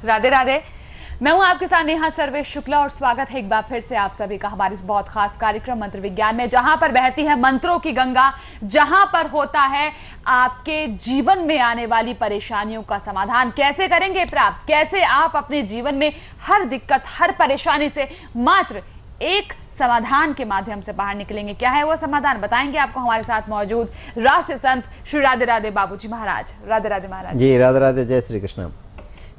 राधे राधे। मैं हूं आपके साथ नेहा सर्वेश शुक्ला और स्वागत है एक बार फिर से आप सभी का हमारे इस बहुत खास कार्यक्रम मंत्र विज्ञान में, जहां पर बहती है मंत्रों की गंगा, जहां पर होता है आपके जीवन में आने वाली परेशानियों का समाधान। कैसे करेंगे प्राप्त, कैसे आप अपने जीवन में हर दिक्कत, हर परेशानी से मात्र एक समाधान के माध्यम से बाहर निकलेंगे। क्या है वो समाधान, बताएंगे आपको हमारे साथ मौजूद राष्ट्र संत श्री राधे राधे बाबूजी महाराज। राधे राधे महाराज जी। राधे राधे। जय श्री कृष्ण।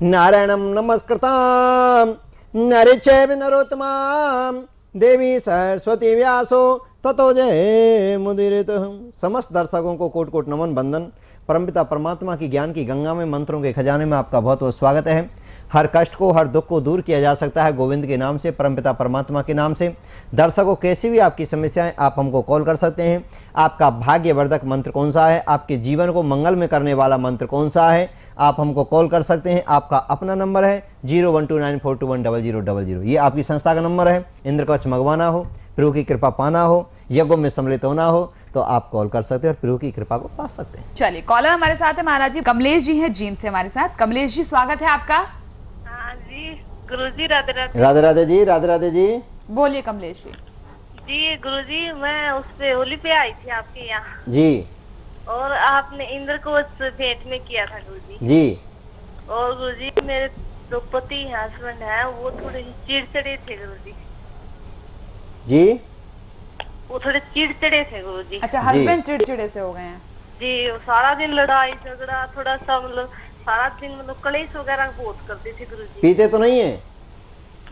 नारायणं नमस्कृतां नरे चैव नरोत्तमां देवी सरस्वती व्यासो ततो जय मुदीरतः। समस्त दर्शकों को कोट कोट नमन बंदन। परमपिता परमात्मा की ज्ञान की गंगा में, मंत्रों के खजाने में आपका बहुत बहुत स्वागत है। हर कष्ट को, हर दुख को दूर किया जा सकता है गोविंद के नाम से, परमपिता परमात्मा के नाम से। दर्शकों, कैसी भी आपकी समस्याएं, आप हमको कॉल कर सकते हैं। आपका भाग्यवर्धक मंत्र कौन सा है, आपके जीवन को मंगल में करने वाला मंत्र कौन सा है, आप हमको कॉल कर सकते हैं। आपका अपना नंबर है 0129421000। ये आपकी संस्था का नंबर है। इंद्र कवच मंगवाना हो, प्रभु की कृपा पाना हो, यज्ञों में सम्मिलित होना हो तो आप कॉल कर सकते हैं और प्रभु की कृपा को पा सकते हैं। चलिए, कॉलर हमारे साथ है महाराज जी। कमलेश जी हैं जींद से हमारे साथ। कमलेश जी, स्वागत है आपका। हाँ जी, गुरुजी राधे राधे। राधे राधे जी। राधे राधे जी। बोलिए कमलेश जी। जी गुरुजी, मैं उस पे होली पे आई थी आपके यहाँ जी और आपने इंद्र को भेंट में किया था गुरुजी जी। और गुरुजी मेरे जो पति हस्बैंड है वो थोड़े चिड़चिड़े थे गुरुजी जी। वो थोड़े चिड़चिड़े थे गुरुजी। अच्छा, हस्बैंड चिड़चिड़े से हो गए हैं जी। वो सारा दिन लड़ाई झगड़ा, थोड़ा सा मतलब सारा दिन मतलब कलेश वगैरह बहुत करते थे गुरुजी। पीते तो नहीं है?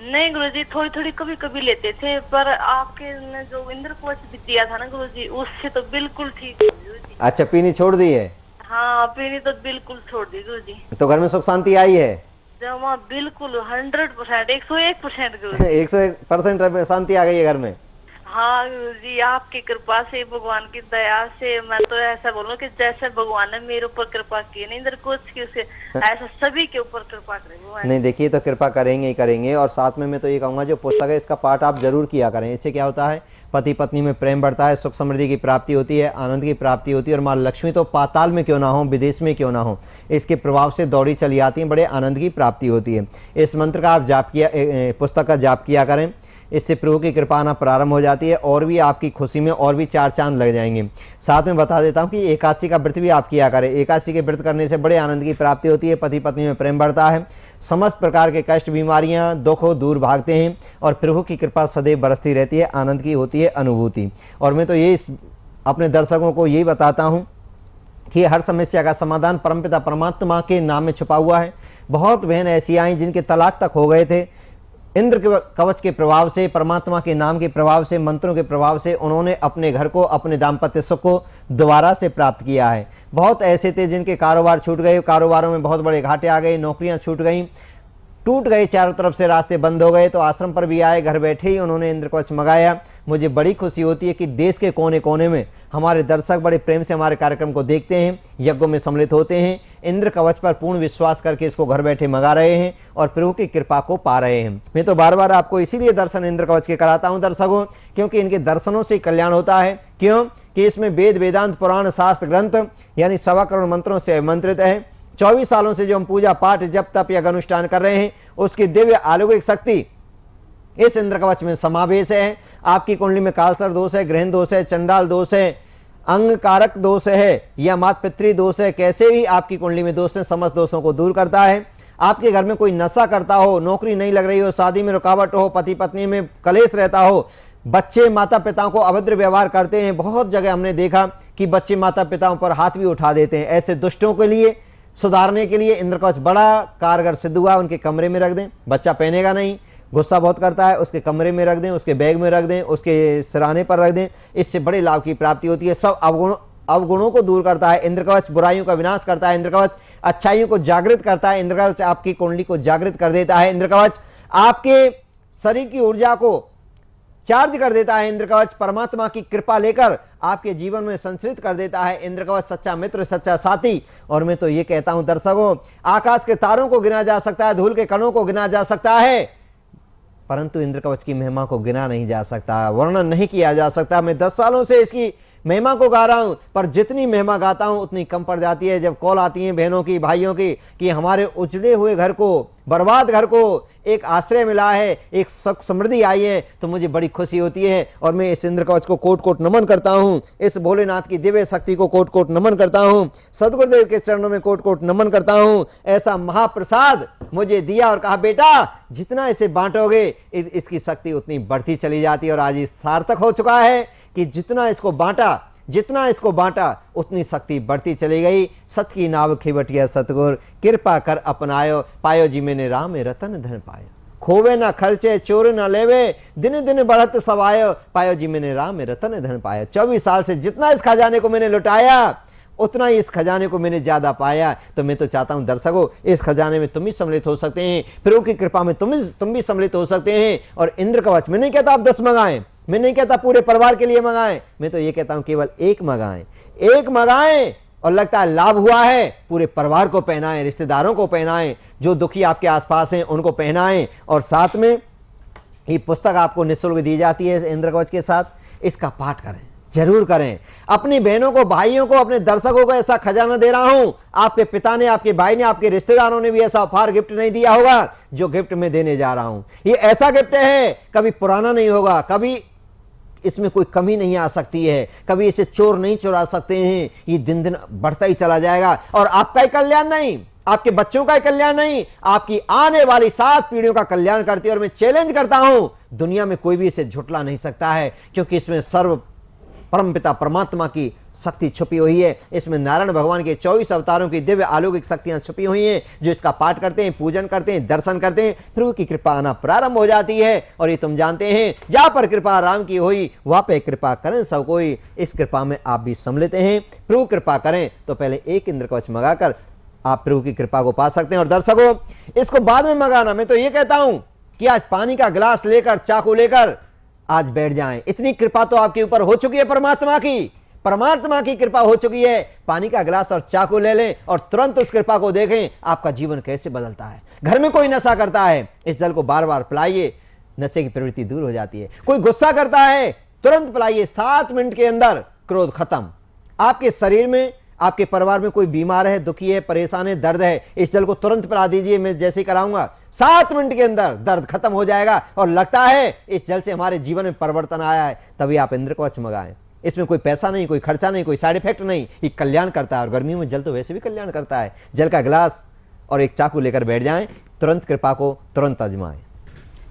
नहीं गुरुजी, थोड़ी थोड़ी कभी कभी लेते थे, पर आपके ने जो इंद्र कवच दिया था ना गुरुजी, उससे तो बिल्कुल ठीक है गुरुजी। अच्छा, पीनी छोड़ दी है? हाँ, पीनी तो बिल्कुल छोड़ दी गुरुजी। तो घर में सुख शांति आई है? जमा बिल्कुल 100%, 101% गुरुजी। 101% शांति आ गई है घर में? हाँ गुरुजी, आपकी कृपा से, भगवान की दया से, मैं तो ऐसा बोलूं कि जैसे भगवान ने मेरे ऊपर कृपा की ना इंद्र कोच की, उसे ऐसा सभी के ऊपर कृपा करें। नहीं, देखिए, तो कृपा करेंगे ही करेंगे। और साथ में मैं तो ये कहूंगा, जो पुस्तक है इसका पाठ आप जरूर किया करें। इससे क्या होता है, पति पत्नी में प्रेम बढ़ता है, सुख समृद्धि की प्राप्ति होती है, आनंद की प्राप्ति होती है। और माँ लक्ष्मी तो पाताल में क्यों ना हो, विदेश में क्यों ना हो, इसके प्रभाव से दौड़ी चली आती है, बड़े आनंद की प्राप्ति होती है। इस मंत्र का आप जाप किया, पुस्तक का जाप किया करें। इससे प्रभु की कृपा आना प्रारंभ हो जाती है और भी आपकी खुशी में और भी 4 चांद लग जाएंगे। साथ में बता देता हूं कि एकादशी का व्रत भी आप किया करें। एकादशी के व्रत करने से बड़े आनंद की प्राप्ति होती है, पति पत्नी में प्रेम बढ़ता है, समस्त प्रकार के कष्ट, बीमारियां, दुख दूर भागते हैं और प्रभु की कृपा सदैव बरसती रहती है, आनंद की होती है अनुभूति। और मैं तो ये अपने दर्शकों को यही बताता हूं कि हर समस्या का समाधान परमपिता परमात्मा के नाम में छुपा हुआ है। बहुत बहन ऐसी आई जिनके तलाक तक हो गए थे, इंद्र के कवच के प्रभाव से, परमात्मा के नाम के प्रभाव से, मंत्रों के प्रभाव से उन्होंने अपने घर को, अपने दाम्पत्य सुख को दोबारा से प्राप्त किया है। बहुत ऐसे थे जिनके कारोबार छूट गए, कारोबारों में बहुत बड़े घाटे आ गए, नौकरियां छूट गई, टूट गए, चारों तरफ से रास्ते बंद हो गए, तो आश्रम पर भी आए, घर बैठे ही उन्होंने इंद्र कवच मंगाया। मुझे बड़ी खुशी होती है कि देश के कोने कोने में हमारे दर्शक बड़े प्रेम से हमारे कार्यक्रम को देखते हैं, यज्ञों में सम्मिलित होते हैं, इंद्र कवच पर पूर्ण विश्वास करके इसको घर बैठे मंगा रहे हैं और प्रभु की कृपा को पा रहे हैं। मैं तो बार बार आपको इसीलिए दर्शन इंद्र कवच के कराता हूं दर्शकों, क्योंकि इनके दर्शनों से कल्याण होता है। क्यों कि इसमें वेद, वेदांत, पुराण, शास्त्र ग्रंथ यानी 1.25 करोड़ मंत्रों से आमंत्रित है। 24 सालों से जो हम पूजा पाठ, जप तप या अनुष्ठान कर रहे हैं, उसकी दिव्य अलौकिक शक्ति इस इंद्र कवच में समावेश है। आपकी कुंडली में कालसर्प दोष है, ग्रहण दोष है, चंडाल दोष है, अंग कारक दोष है या मात पितृ दोष है, कैसे भी आपकी कुंडली में दोष है, समस्त दोषों को दूर करता है। आपके घर में कोई नशा करता हो, नौकरी नहीं लग रही हो, शादी में रुकावट हो, पति पत्नी में कलेश रहता हो, बच्चे माता पिताओं को अभद्र व्यवहार करते हैं, बहुत जगह हमने देखा कि बच्चे माता पिताओं पर हाथ भी उठा देते हैं, ऐसे दुष्टों के लिए सुधारने के लिए इंद्र कवच बड़ा कारगर सिद्ध हुआ। उनके कमरे में रख दें, बच्चा पहनेगा नहीं, गुस्सा बहुत करता है, उसके कमरे में रख दें, उसके बैग में रख दें, उसके सिराने पर रख दें, इससे बड़े लाभ की प्राप्ति होती है। सब अवगुणों को दूर करता है इंद्र कवच, बुराइयों का विनाश करता है इंद्र कवच, अच्छाइयों को जागृत करता है इंद्र कवच, आपकी कुंडली को जागृत कर देता है इंद्र कवच, आपके शरीर की ऊर्जा को चार्ज कर देता है इंद्र कवच, परमात्मा की कृपा लेकर आपके जीवन में संचरित कर देता है इंद्र कवच, सच्चा मित्र, सच्चा साथी। और मैं तो ये कहता हूं दर्शकों, आकाश के तारों को गिना जा सकता है, धूल के कणों को गिना जा सकता है, परंतु इंद्र कवच की महिमा को गिना नहीं जा सकता, वर्णन नहीं किया जा सकता। मैं 10 सालों से इसकी महिमा को गा रहा हूं, पर जितनी महिमा गाता हूं उतनी कम पड़ जाती है जब कॉल आती है बहनों की, भाइयों की, कि हमारे उजड़े हुए घर को, बर्बाद घर को एक आश्रय मिला है, एक सुख समृद्धि आई है, तो मुझे बड़ी खुशी होती है। और मैं इस इंद्र कवच को कोट कोट नमन करता हूं, इस भोलेनाथ की दिव्य शक्ति को कोट कोट नमन करता हूं, सदगुरुदेव के चरणों में कोट कोट नमन करता हूं। ऐसा महाप्रसाद मुझे दिया और कहा, बेटा जितना इसे बांटोगे इसकी शक्ति उतनी बढ़ती चली जाती है। और आज ये सार्थक हो चुका है कि जितना इसको बांटा उतनी शक्ति बढ़ती चली गई। सत की नाव खिवटिया सतगुर, कृपा कर अपनायो, पायो जी मैंने राम में रतन धन पायो। खोवे ना खर्चे, चोर ना लेवे, दिन दिन बढ़त सवायो, पायो जी मैंने राम में रतन धन पाया। 24 साल से जितना इस खजाने को मैंने लुटाया उतना ही इस खजाने को मैंने ज्यादा पाया। तो मैं तो चाहता हूं दर्शकों, इस खजाने में तुम भी सम्मिलित हो सकते हैं, प्रभु की कृपा में तुम भी सम्मिलित हो सकते हैं। और इंद्र कवच, मैं नहीं कहता आप 10 मंगाएं, मैं नहीं कहता पूरे परिवार के लिए मंगाएं, मैं तो ये कहता हूं केवल एक मंगाएं और लगता है लाभ हुआ है, पूरे परिवार को पहनाएं, रिश्तेदारों को पहनाएं, जो दुखी आपके आसपास हैं उनको पहनाएं। और साथ में ये पुस्तक आपको निःशुल्क दी जाती है इंद्र कवच के साथ, इसका पाठ करें, जरूर करें। अपनी बहनों को, भाइयों को, अपने दर्शकों को ऐसा खजाना दे रहा हूं, आपके पिता ने, आपके भाई ने, आपके रिश्तेदारों ने भी ऐसा उपहार गिफ्ट नहीं दिया होगा जो गिफ्ट में देने जा रहा हूं। ये ऐसा गिफ्ट है, कभी पुराना नहीं होगा, कभी इसमें कोई कमी नहीं आ सकती है, कभी इसे चोर नहीं चुरा सकते हैं। ये दिन दिन बढ़ता ही चला जाएगा और आपका ही कल्याण नहीं, आपके बच्चों का ही कल्याण नहीं, आपकी आने वाली 7 पीढ़ियों का कल्याण करती है। और मैं चैलेंज करता हूं, दुनिया में कोई भी इसे झुटला नहीं सकता है, क्योंकि इसमें सर्व परमपिता परमात्मा की शक्ति छुपी हुई है। इसमें नारायण भगवान के 24 अवतारों की दिव्य अलौकिक शक्तियां छुपी हुई हैं। जो इसका पाठ करते हैं, पूजन करते हैं, दर्शन करते हैं, प्रभु की कृपा आना प्रारंभ हो जाती है। और ये तुम जानते हैं, जहां पर कृपा राम की हुई वहां पे कृपा करें सब कोई। इस कृपा में आप भी सम्मिलित हैं, प्रभु कृपा करें तो पहले एक इंद्र कवच मंगाकर आप प्रभु की कृपा को पा सकते हैं। और दर्शकों, इसको बाद में मंगाना, मैं तो ये कहता हूं कि आज पानी का गिलास लेकर, चाकू लेकर आज बैठ जाएं। इतनी कृपा तो आपके ऊपर हो चुकी है, परमात्मा की कृपा हो चुकी है। पानी का गिलास और चाकू ले लें और तुरंत उस कृपा को देखें, आपका जीवन कैसे बदलता है। घर में कोई नशा करता है, इस जल को बार बार पिलाइए, नशे की प्रवृत्ति दूर हो जाती है। कोई गुस्सा करता है, तुरंत पिलाइए, 7 मिनट के अंदर क्रोध खत्म। आपके शरीर में, आपके परिवार में कोई बीमार है, दुखी है, परेशान है, दर्द है, इस जल को तुरंत पिला दीजिए, मैं जैसे ही कराऊंगा 7 मिनट के अंदर दर्द खत्म हो जाएगा और लगता है इस जल से हमारे जीवन में परिवर्तन आया है। तभी आप इंद्र कवच मंगाएं। इसमें कोई पैसा नहीं, कोई खर्चा नहीं, कोई साइड इफेक्ट नहीं, ये कल्याण करता है। और गर्मियों में जल तो वैसे भी कल्याण करता है। जल का गिलास और एक चाकू लेकर बैठ जाएं, तुरंत कृपा को तुरंत आजमाएं।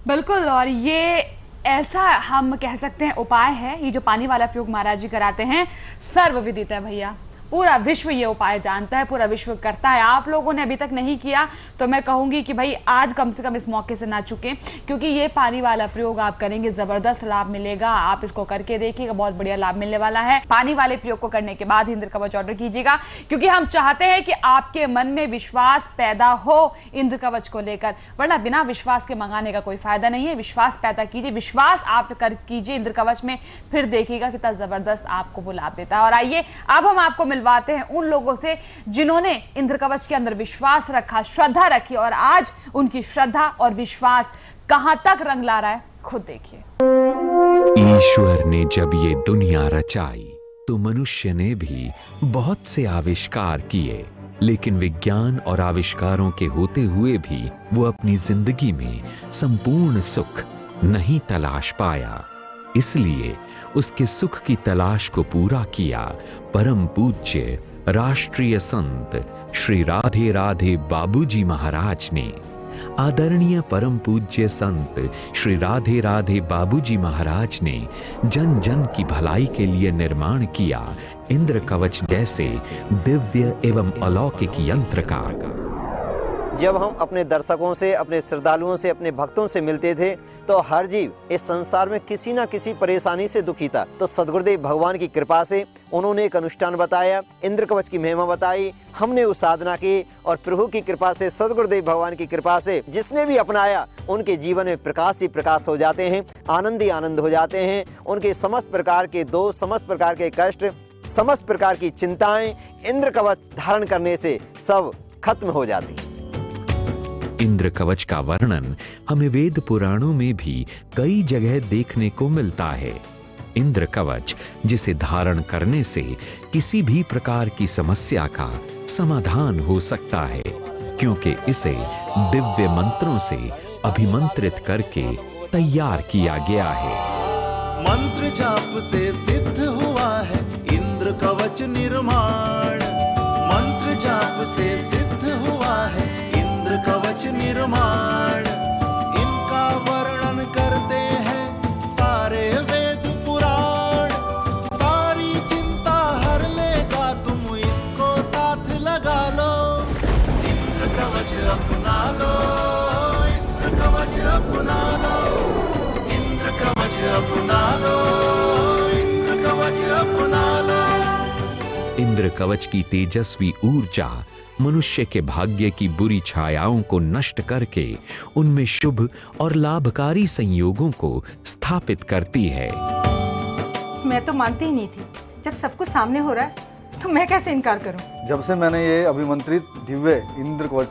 बिल्कुल, और ये ऐसा हम कह सकते हैं उपाय है, ये जो पानी वाला प्रयोग महाराज जी कराते हैं, सर्वविदित है भैया। पूरा विश्व ये उपाय जानता है, पूरा विश्व करता है। आप लोगों ने अभी तक नहीं किया तो मैं कहूंगी कि भाई आज कम से कम इस मौके से ना चुकें, क्योंकि ये पानी वाला प्रयोग आप करेंगे, जबरदस्त लाभ मिलेगा। आप इसको करके देखिएगा, बहुत बढ़िया लाभ मिलने वाला है। पानी वाले प्रयोग को करने के बाद इंद्र कवच ऑर्डर कीजिएगा, क्योंकि हम चाहते हैं कि आपके मन में विश्वास पैदा हो इंद्र कवच को लेकर, वरना बिना विश्वास के मंगाने का कोई फायदा नहीं है। विश्वास पैदा कीजिए, विश्वास आप कर कीजिए इंद्र कवच में, फिर देखिएगा कितना जबरदस्त आपको वो लाभ देता है। और आइए अब हम आपको मिलवाते हैं उन लोगों से जिन्होंने इंद्र कवच के अंदर विश्वास रखा, श्रद्धा रखी, और आज उनकी श्रद्धा और विश्वास कहां तक रंग ला रहा है, खुद देखिए। ईश्वर ने जब ये दुनिया रचाई तो मनुष्य ने भी बहुत से आविष्कार किए, लेकिन विज्ञान और आविष्कारों के होते हुए भी वो अपनी जिंदगी में संपूर्ण सुख नहीं तलाश पाया। इसलिए उसके सुख की तलाश को पूरा किया परम पूज्य राष्ट्रीय संत श्री राधे राधे बाबूजी महाराज ने। आदरणीय परम पूज्य संत श्री राधे राधे बाबूजी महाराज ने जन जन की भलाई के लिए निर्माण किया इंद्र कवच जैसे दिव्य एवं अलौकिक यंत्र का। जब हम अपने दर्शकों से, अपने श्रद्धालुओं से, अपने भक्तों से मिलते थे तो हर जीव इस संसार में किसी ना किसी परेशानी से दुखी था। तो सदगुरुदेव भगवान की कृपा से उन्होंने एक अनुष्ठान बताया, इंद्र कवच की महिमा बताई, हमने उस साधना की और प्रभु की कृपा से, सदगुरुदेव भगवान की कृपा से जिसने भी अपनाया उनके जीवन में प्रकाश ही प्रकाश हो जाते हैं, आनंद ही आनंद हो जाते हैं। उनके समस्त प्रकार के दोष, समस्त प्रकार के कष्ट, समस्त प्रकार की चिंताएं इंद्र कवच धारण करने से सब खत्म हो जाती है। इंद्र कवच का वर्णन हमें वेद पुराणों में भी कई जगह देखने को मिलता है। इंद्र कवच, जिसे धारण करने से किसी भी प्रकार की समस्या का समाधान हो सकता है, क्योंकि इसे दिव्य मंत्रों से अभिमंत्रित करके तैयार किया गया है। मंत्र जाप से सिद्ध हुआ है इंद्र कवच निर्माण। मंत्र जाप से सिद्ध हुआ है इंद्र कवच निर्माण। इनका वर्णन करते हैं सारे वेद पुराण। सारी चिंता हर लेगा, तुम इसको साथ लगा लो। इंद्र कवच अपना लो, इंद्र कवच अपना लो, इंद्र कवच अपना लो, इंद्र कवच अपना लो। इंद्र कवच की तेजस्वी ऊर्जा मनुष्य के भाग्य की बुरी छायाओं को नष्ट करके उनमें शुभ और लाभकारी संयोगों को स्थापित करती है। मैं तो मानती ही नहीं थी, जब सब कुछ सामने हो रहा है तो मैं कैसे इनकार करूं? जब से मैंने ये अभिमंत्रित दिव्य इंद्र कवच